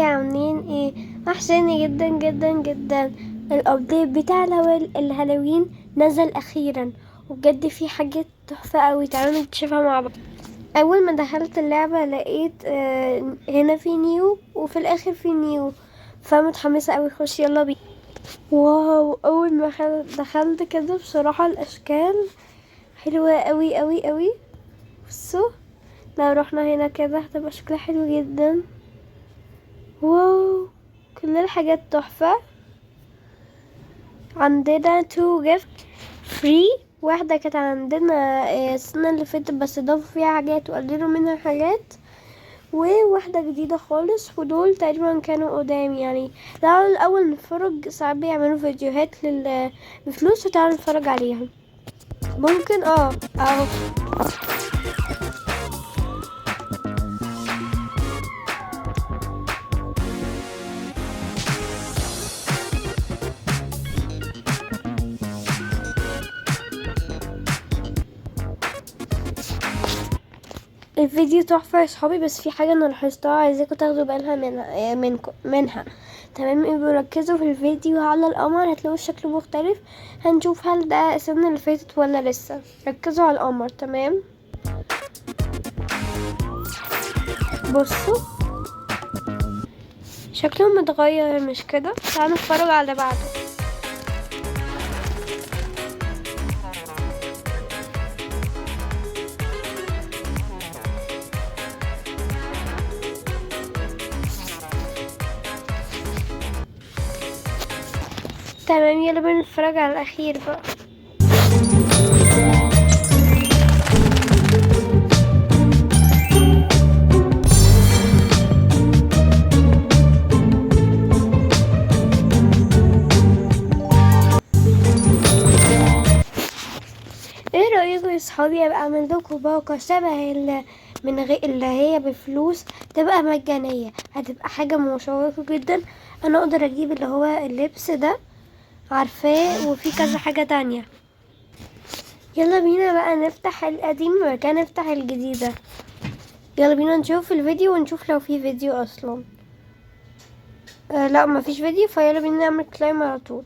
عاملين ايه؟ وحشاني جدا جدا جدا. الابديت بتاع الهالوين نزل اخيرا، وبجد في حاجات تحفة اوي. تعالوا نكتشفها مع بعض. اول ما دخلت اللعبة لقيت هنا في نيو، وفي الاخر في نيو، فمتحمسة اوي. خش يلا بينا. واو، اول ما دخلت كده بصراحة الاشكال حلوة اوي اوي اوي. بصوا، لو رحنا هنا كده هتبقى شكلها حلو جدا. واو، كل الحاجات تحفة. عندنا 2 جيفت فري. واحدة كانت عندنا السنة اللي فاتت، بس ضافوا فيها حاجات وقللوا منها حاجات، وواحدة جديدة خالص، ودول تقريبا كانوا قدام. يعني تعالوا الأول نتفرج. ساعات بيعملوا فيديوهات بفلوس، وتعالوا نتفرج عليها. ممكن اهو. الفيديو تحفة يا صحابي، بس في حاجة انا لاحظتها عايزاكم تاخدوا بالها منها. تمام، ركزوا في الفيديو على القمر، هتلاقوا شكله مختلف. هنشوف هل ده السنة اللي فاتت ولا لسه. ركزوا على القمر. تمام، بصوا شكله متغير مش كده؟ تعالوا نتفرج على بعده. تمام، يلا بينا نتفرج على الاخير بقى. ايه رأيكم يا صحابي ابقى اعمل لكم باقة شبه اللي هي بفلوس، تبقى مجانية؟ هتبقى حاجة مشوقة جدا. انا اقدر اجيب اللي هو اللبس ده، عارفاه، وفي كذا حاجة تانية. يلا بينا بقى نفتح القديم وكان نفتح الجديدة. يلا بينا نشوف الفيديو ونشوف لو في فيديو اصلا. لا، ما فيش فيديو، فيلا بينا نعمل كلايم على طول.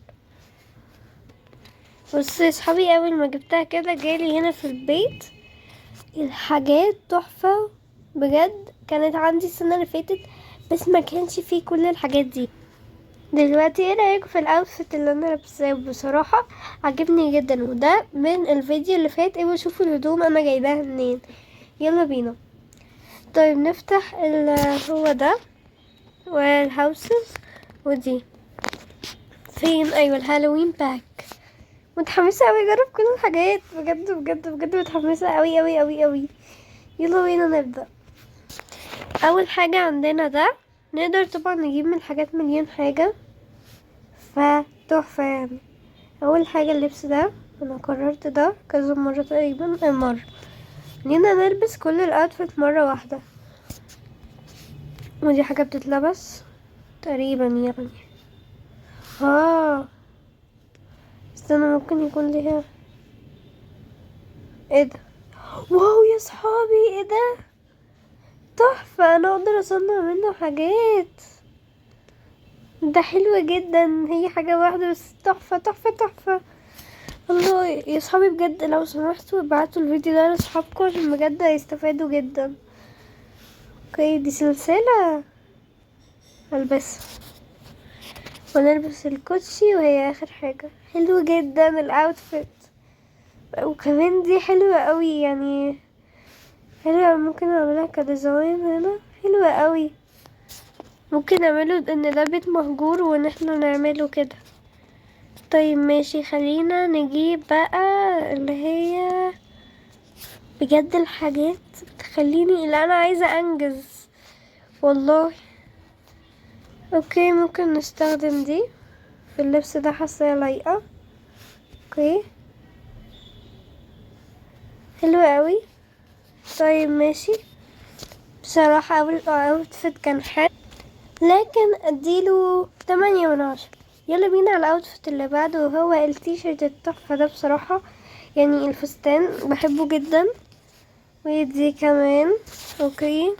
بصوا يا صحابي، اول ما جبتها كده جالي هنا في البيت. الحاجات تحفة بجد. كانت عندي السنة اللي فاتت، بس ما كانش فيه كل الحاجات دي. دلوقتي ايه رأيك في الاوتفيت اللي انا لابساه؟ بصراحة عجبني جدا، وده من الفيديو اللي فات. ايوه، شوفوا الهدوم انا جايباها منين. يلا بينا. طيب نفتح هو ده، والهاوسز، ودي فين؟ ايوه، الهالوين باك. متحمسة اوي اجرب كل الحاجات، بجد بجد بجد متحمسة اوي اوي اوي اوي. يلا بينا نبدأ. اول حاجة عندنا ده، نقدر طبعا نجيب من الحاجات مليون حاجة، فتحفة يعني. اول حاجة اللبس ده، انا قررت ده كذا مرة تقريبا. المرة اننا نلبس كل الاوتفيت مرة واحدة، ودي حاجة بتتلبس تقريبا يعني. استنى، ممكن يكون ليها ايه ده؟ واو يا صحابي، ايه ده؟ تحفة، انا اقدر اصنع منه حاجات. ده حلو جدا. هي حاجة واحدة بس تحفة تحفة تحفة. الله يا صحابي، بجد لو سمحتوا ابعتوا الفيديو ده لاصحابكم، عشان بجد هيستفادوا جدا. اوكي، دي سلسلة البسها، ونلبس الكوتشي، وهي اخر حاجة. حلو جدا الاوتفيت. وكمان دي حلوة قوي يعني. حلوة، ممكن اعملها كديزاين هنا. حلوة قوي. ممكن نعمله ان ده بيت مهجور، وان احنا نعمله كده. طيب ماشي، خلينا نجيب بقى اللي هي بجد الحاجات بتخليني اللي انا عايزة انجز والله. اوكي، ممكن نستخدم دي في اللبس ده، حاسة لايقة. اوكي، حلوة قوي. طيب ماشي. بصراحة اول اوتفيت كان حلو، لكن اديله 8/10. يلا بينا على الاوتفيت اللي بعده، وهو التيشيرت التحفة ده. بصراحة يعني الفستان بحبه جدا، ودي كمان. اوكي،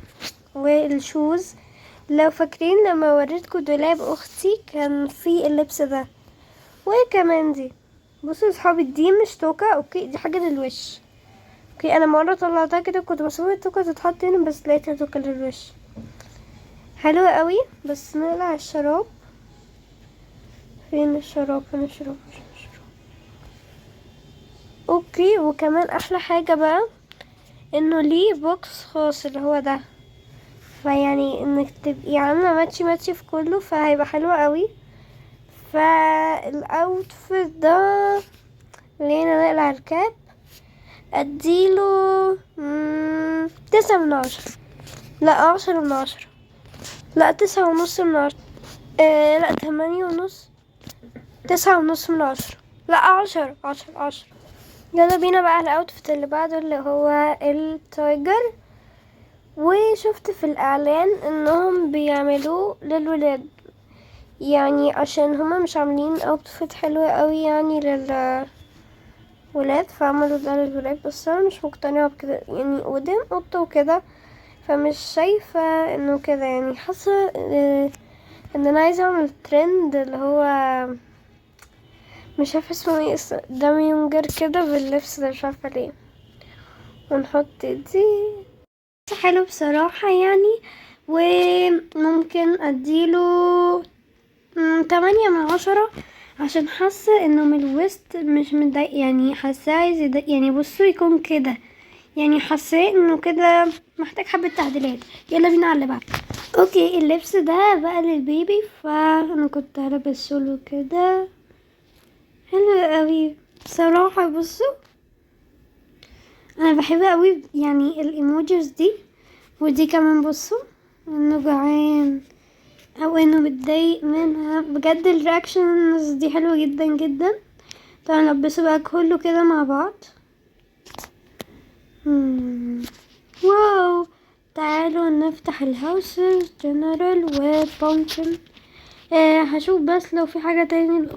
والشوز، لو فاكرين لما وريتكم دولاب اختي كان في اللبس ده، وكمان دي. بصوا يا صحابي، دي مش توكة، اوكي دي حاجة للوش. اوكي انا مرة طلعتها كده كنت بسيبها التوكة تتحط هنا، بس لقيتها توكة للوش حلوة قوي. بس نقلع الشراب. فين الشراب؟ فين الشراب؟ اوكي وكمان احلى حاجة بقى انه ليه بوكس خاص اللي هو ده، فيعني انك تبقي عاملة ماتشي ماتشي في كله، فهيبقى حلو قوي. فالاوتفيت ده خلينا نقلع الكاب، اديله 9/10. لا 10/10. لا 9.5/10. لا 8.5. 9.5/10. لا 10/10. يلا بينا بقى على الاوتفيت اللي بعده اللي هو التايجر. وشفت في الاعلان انهم بيعملوه للولاد، يعني عشان هما مش عاملين اوتفيت حلوة قوي يعني للولاد، فعملوا ده للولاد. بس انا مش مقتنعة بكده يعني، قدام قطة وكده، فمش شايفة انه كده يعني. حاسة ان انا عايزة اعمل ترند اللي هو مش عارفة اسمه ايه، دم ينجر كده باللبس ده، مش عارفة ليه. ونحط دي حلو بصراحة يعني. وممكن اديله 8/10، عشان حاسة انه من الوسط مش متضايق يعني، حاسة عايز يعني بصوا يكون كده يعني، حاسة انه كده محتاج حبة تعديلات. يلا بينا على اللي بعد. اوكي اللبس ده بقى للبيبي، فانا كنت هلبس له كده حلو قوي بصراحة. بصوا انا بحب قوي يعني الايموجيز دي، ودي كمان بصوا انه جعان او انه متضايق منها. بجد الرياكشنز دي حلوة جدا جدا. طبعا نلبسه بقى كله كده مع بعض. واو. تعالوا نفتح الهاوسز جنرال وبونكن. هشوف بس لو في حاجة تاني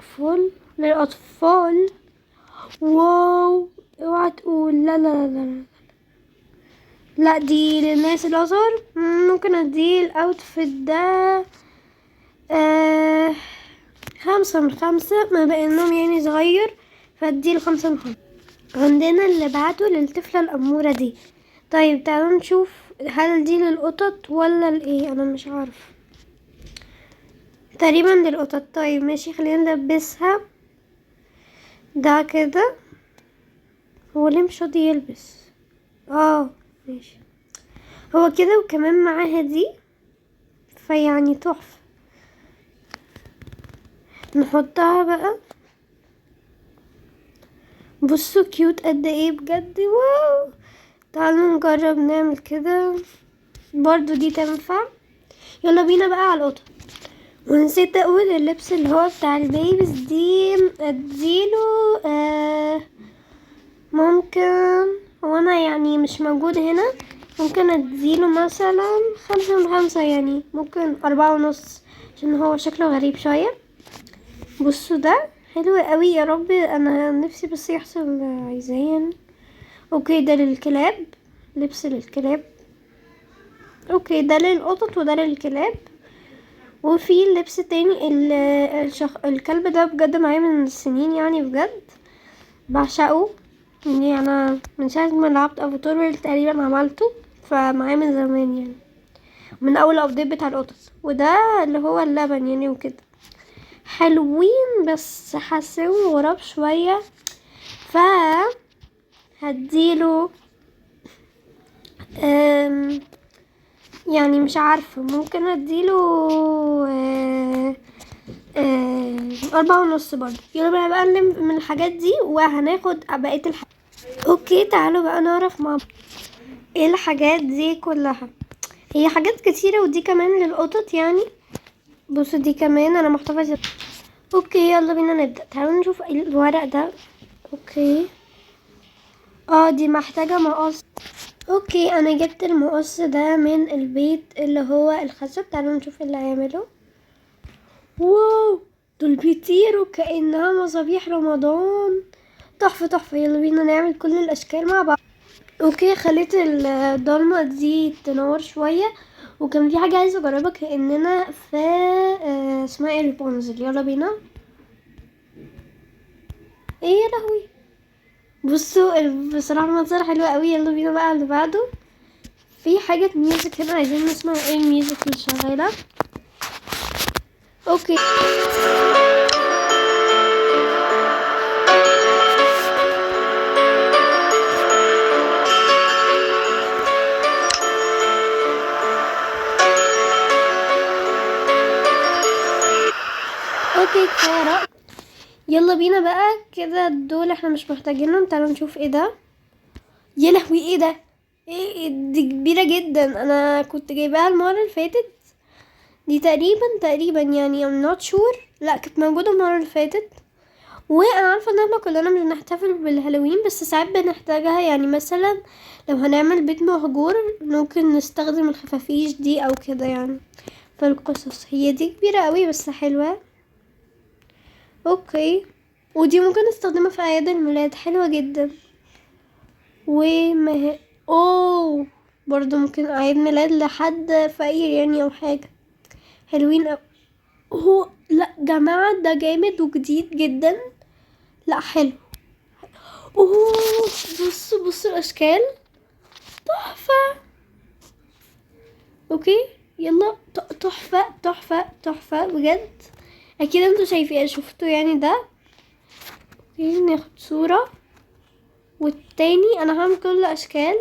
للأطفال. واو اوعى تقول لا لا لا لا لا، دي للناس الأصغر. ممكن اديه الاوتفيت ده 5/5، ما بانهم يعني صغير، فاديله 5/5. عندنا اللي بعده للطفلة الأمورة دي. طيب تعالوا نشوف هل دي للقطط ولا الايه، انا مش عارف، تقريبا للقطط. طيب ماشي خلينا نلبسها ده كده. هو ليه مش راضي يلبس؟ ماشي هو كده، وكمان معاها دي، فيعني تحفة. نحطها بقى. بصوا كيوت قد ايه بجد، واو. تعالوا نجرب نعمل كده برضو، دي تنفع. يلا بينا بقى على القطط. ونسيت اقول اللبس اللي هو بتاع البيبيز دي اديله ممكن، وانا يعني مش موجود هنا، ممكن اديله مثلا 5/5 يعني، ممكن 4.5، عشان هو شكله غريب شوية. بصوا ده حلو قوي يا رب، انا نفسي بس يحصل عايزاه يعني. اوكي ده للكلاب، لبس للكلاب. اوكي ده للقطط وده للكلاب. وفي لبس تاني الكلب ده بجد معايا من سنين يعني، بجد بعشقه يعني. انا من ساعة ما لعبت افاتار وورلد تقريبا عملته، فمعايا من زمان يعني، من اول ابديت بتاع القطط. وده اللي هو اللبن يعني وكده، حلوين بس حاسيهم غراب شوية، ف هديله يعني مش عارفة، ممكن اديله 4.5 برضه. يلا بقى نلم من الحاجات دي وهناخد بقية الحاجات. اوكي تعالوا بقى نعرف مع ايه الحاجات دي كلها. هي حاجات كتيرة، ودي كمان للقطط يعني. بصوا دي كمان انا محتفظة. اوكي يلا بينا نبدأ. تعالوا نشوف الورق ده. اوكي دي محتاجة مقص. اوكي انا جبت المقص ده من البيت اللي هو الخشب. تعالوا نشوف اللي هيعمله. واو دول بيطيروا كأنها مصابيح رمضان، تحفة تحفة. يلا بينا نعمل كل الاشكال مع بعض. اوكي خليت الضلمة دي تنور شوية، وكان في حاجة عايزة اجربها كأننا في اسمها ايه، ريبونزل. يلا بينا. ايه يا لهوي، بصوا بصراحة المنظر حلو قوي. يلا بينا بقى على اللي بعده. في حاجة ميوزك هنا، عايزين نسمع ايه الميوزك اللي شغالة. اوكي. اوكي كفاية رقص. يلا بينا بقى كده، دول احنا مش محتاجينهم. تعالوا نشوف ايه ده. يا لهوي ايه ده، ايه دي كبيرة جدا. انا كنت جايباها المرة اللي فاتت دي تقريبا يعني I'm not sure. لا كانت موجودة المرة اللي فاتت. وانا عارفة ان احنا كلنا مش بنحتفل بالهالوين، بس ساعات بنحتاجها. يعني مثلا لو هنعمل بيت مهجور ممكن نستخدم الخفافيش دي او كده يعني في القصص. هي دي كبيرة قوي بس حلوة. اوكي، ودي ممكن نستخدمها في اعياد الميلاد، حلوة جدا. اوه، برضو ممكن اعيد ميلاد لحد فقير يعني او حاجة. حلوين أوي. هو لا جماعة ده جامد وجديد جدا. لا حلو. اوه، بصوا الاشكال تحفة. اوكي يلا، تحفة بجد. اكيد انتوا شايفين شفتوا يعني ده. اوكي ناخد صورة، والتاني انا هعمل كل الاشكال.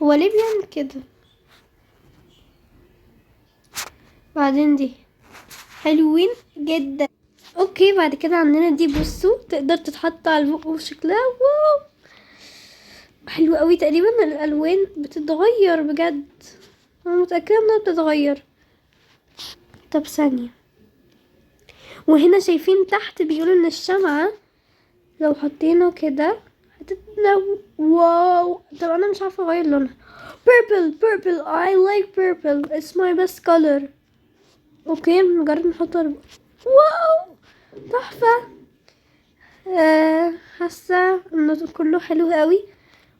هو ليه بيعمل كده؟ بعدين دي حلوين جدا. اوكي بعد كده عندنا دي، بصوا تقدر تتحط على البق وشكلها واو حلو قوي. تقريبا الالوان بتتغير بجد، انا متأكدة انها بتتغير. طب ثانية، وهنا شايفين تحت بيقولوا ان الشمعة لو حطينا كده هتتنو. واو، طب انا مش عارفة اغير لونها. purple I like purple, it's my best color. اوكي نجرب نحط واو تحفة. حاسة انه كله حلو قوي.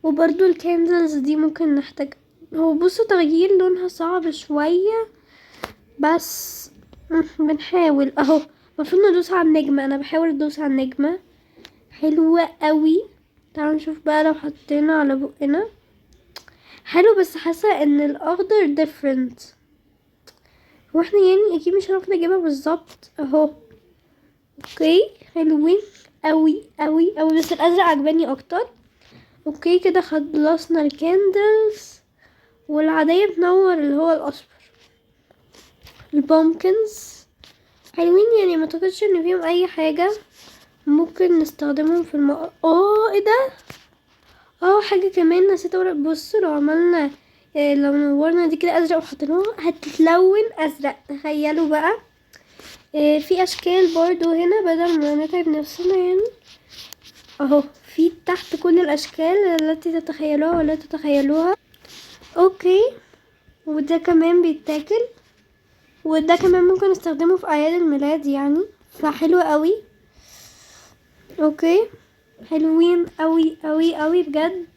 وبرضو الكاندلز دي ممكن نحتاج. هو بصوا تغيير لونها صعب شوية بس بنحاول اهو. المفروض ندوس على النجمة، انا بحاول ادوس على النجمة. حلوة قوي. تعالوا نشوف بقى لو حطينا على بقنا حلو، بس حاسة ان الاخضر different. واحنا يعني اكيد مش هنعرف نجيبها بالظبط اهو. اوكي حلوين قوي بس الازرق عجباني اكتر. اوكي كده خلصنا الكاندلز، والعادية بتنور اللي هو الاصفر. البومكنز حلوين يعني، ما اعتقدش ان فيهم اي حاجة ممكن نستخدمهم في ايه ده. حاجة كمان نسيت اقول. بصوا لو عملنا لو نورنا دي كده ازرق وحطيناها هتتلون ازرق، تخيلوا بقى. في اشكال برضو هنا بدل ما نتعب نفسنا يعني اهو. في تحت كل الاشكال التي تتخيلوها ولا تتخيلوها. اوكي وده كمان بيتاكل، وده كمان ممكن نستخدمه في اعياد الميلاد يعني، فحلو قوي. اوكي حلوين قوي بجد.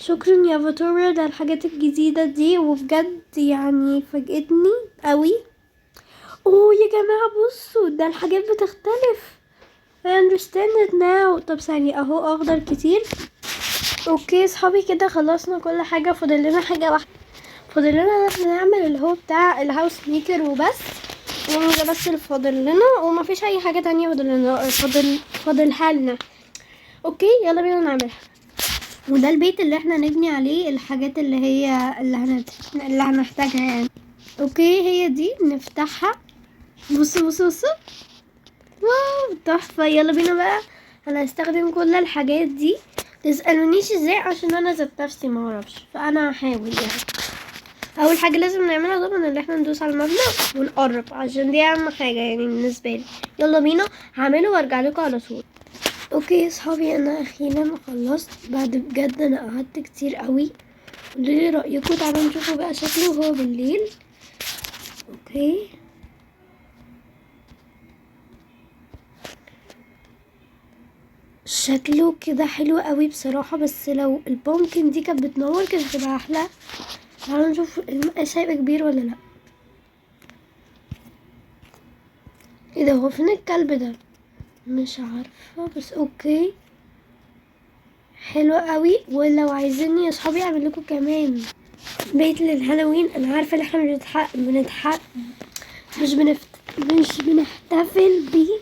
شكرا يا فاتوريا على الحاجات الجديدة دي، وبجد يعني فاجئتني قوي. يا جماعة بصوا ده الحاجات بتختلف. I understand it now. طب ثانية اهو اخضر كتير. اوكي صحابي كده خلصنا كل حاجة، فاضل لنا حاجة واحدة. فاضل لنا احنا نعمل اللي هو بتاع الهاوس ميكر وبس. يعني ده بس اللي فاضل لنا، ومفيش اي حاجة تانية فاضل لنا. فاضلها لنا. اوكي يلا بينا نعملها. وده البيت اللي احنا نبني عليه الحاجات اللي هي اللي هنحتاجها يعني. اوكي هي دي نفتحها. بصوا واو تحفة. يلا بينا بقى، انا هستخدم كل الحاجات دي. تسألونيش ازاي عشان انا ذات نفسي معرفش، فانا هحاول يعني. اول حاجة لازم نعملها طبعا اللي احنا ندوس على المبنى ونقرب، عشان دي اهم حاجة يعني بالنسبة لي. يلا بينا هعمله وارجع لكم على طول. اوكي يا صحابي انا اخيرا خلصت بعد بجد انا قعدت كتير قوي. قولولي رأيكم. تعالوا نشوفوا بقى شكله وهو بالليل. اوكي شكله كده حلو قوي بصراحة، بس لو البومكن دي كانت بتنور كانت هتبقى احلى. تعالوا نشوف المقاس هيبقى كبير ولا لا. ايه ده، هو فين الكلب ده؟ مش عارفة بس اوكي حلو قوي. ولو عايزيني يا صحابي اعمل لكم كمان بيت للهالوين. انا عارفة ان احنا مش بنحتفل بيه،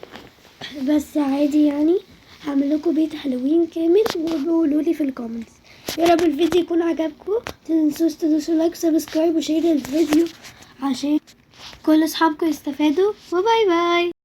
بس عادي يعني هعمل لكم بيت هالوين كامل وقولوا لي في الكومنتس. يا رب الفيديو يكون عجبكم. متنسوش تدوسوا لايك سبسكرايب وشير الفيديو عشان كل اصحابكم يستفادوا. وباي باي.